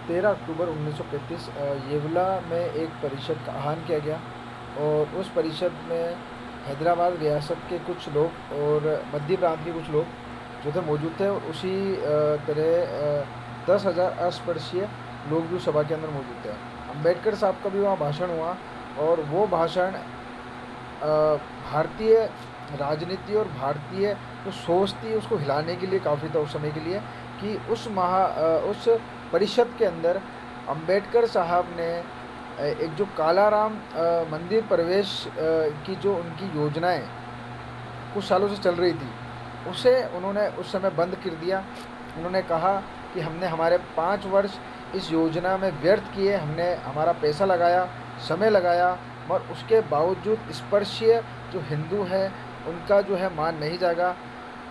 13 अक्टूबर 1935 येवला में एक परिषद का आह्वान किया गया और उस परिषद में हैदराबाद रियासत के कुछ लोग और मध्य प्रांत के कुछ लोग जो थे मौजूद थे, और उसी तरह 10,000 अस्पृश्य लोग भी सभा के अंदर मौजूद थे। अम्बेडकर साहब का भी वहाँ भाषण हुआ और वो भाषण भारतीय राजनीति और भारतीय जो सोच थी उसको हिलाने के लिए काफ़ी था उस समय के लिए, कि उस परिषद के अंदर अम्बेडकर साहब ने एक जो कालाराम मंदिर प्रवेश की जो उनकी योजनाएं कुछ सालों से चल रही थी, उसे उन्होंने उस समय बंद कर दिया। उन्होंने कहा कि हमने हमारे 5 वर्ष इस योजना में व्यर्थ किए, हमने हमारा पैसा लगाया, समय लगाया, मगर उसके बावजूद स्पर्शीय जो हिंदू हैं उनका जो है मान नहीं जागा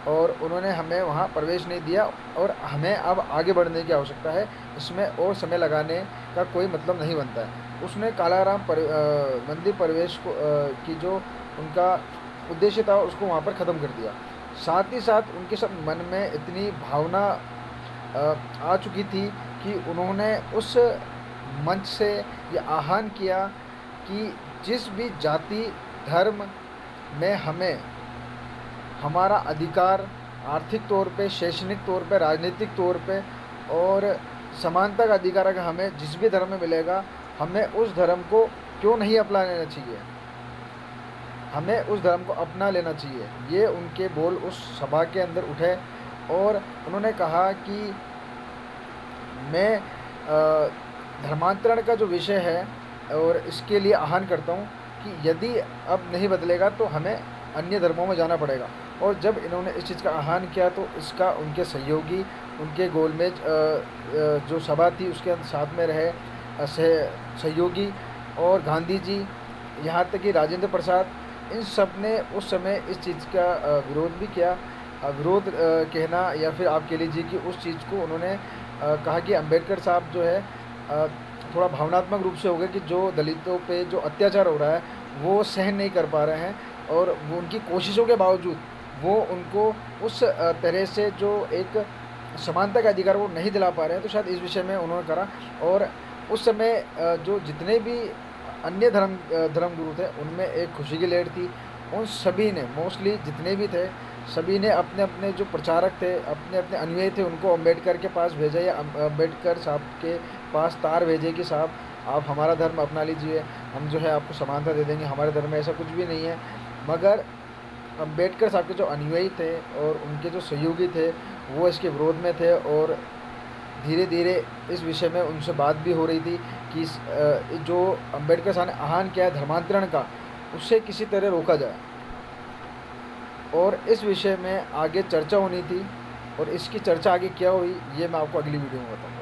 और उन्होंने हमें वहाँ प्रवेश नहीं दिया और हमें अब आगे बढ़ने की आवश्यकता है, इसमें और समय लगाने का कोई मतलब नहीं बनता है। उसने कालाराम मंदिर प्रवेश की जो उनका उद्देश्य था उसको वहाँ पर ख़त्म कर दिया। साथ ही साथ उनके सब मन में इतनी भावना आ चुकी थी कि उन्होंने उस मंच से ये आह्वान किया कि जिस भी जाति धर्म में हमें हमारा अधिकार आर्थिक तौर पे, शैक्षणिक तौर पे, राजनीतिक तौर पे और समानता का अधिकार अगर हमें जिस भी धर्म में मिलेगा, हमें उस धर्म को क्यों नहीं अपना लेना चाहिए, हमें उस धर्म को अपना लेना चाहिए। ये उनके बोल उस सभा के अंदर उठे और उन्होंने कहा कि मैं धर्मांतरण का जो विषय है और इसके लिए आह्वान करता हूँ कि यदि अब नहीं बदलेगा तो हमें अन्य धर्मों में जाना पड़ेगा। और जब इन्होंने इस चीज़ का आह्वान किया तो इसका उनके सहयोगी, उनके गोलमेज जो सभा थी उसके साथ में रहे सहयोगी और गांधी जी, यहाँ तक कि राजेंद्र प्रसाद, इन सब ने उस समय इस चीज़ का विरोध भी किया। विरोध कहना या फिर आप कह लीजिए कि उस चीज़ को उन्होंने कहा कि अम्बेडकर साहब जो है थोड़ा भावनात्मक रूप से हो गए कि जो दलितों पे जो अत्याचार हो रहा है वो सहन नहीं कर पा रहे हैं और वो उनकी कोशिशों के बावजूद वो उनको उस तरह से जो एक समानता का अधिकार वो नहीं दिला पा रहे हैं। तो शायद इस विषय में उन्होंने करा और उस समय जो जितने भी अन्य धर्मगुरु थे उनमें एक खुशी की लहर थी। उन सभी ने मोस्टली जितने भी थे सभी ने अपने अपने जो प्रचारक थे, अपने अपने अनुयायी थे, उनको अम्बेडकर के पास भेजा या अम्बेडकर साहब के पास तार भेजे कि साहब आप हमारा धर्म अपना लीजिए, हम जो है आपको समानता दे देंगे, हमारे धर्म में ऐसा कुछ भी नहीं है। मगर अम्बेडकर साहब के जो अनुयायी थे और उनके जो सहयोगी थे वो इसके विरोध में थे और धीरे धीरे इस विषय में उनसे बात भी हो रही थी कि जो अम्बेडकर साहब ने आह्वान किया है धर्मांतरण का, उससे किसी तरह रोका जाए। और इस विषय में आगे चर्चा होनी थी और इसकी चर्चा आगे क्या हुई ये मैं आपको अगली वीडियो में बताऊँगा।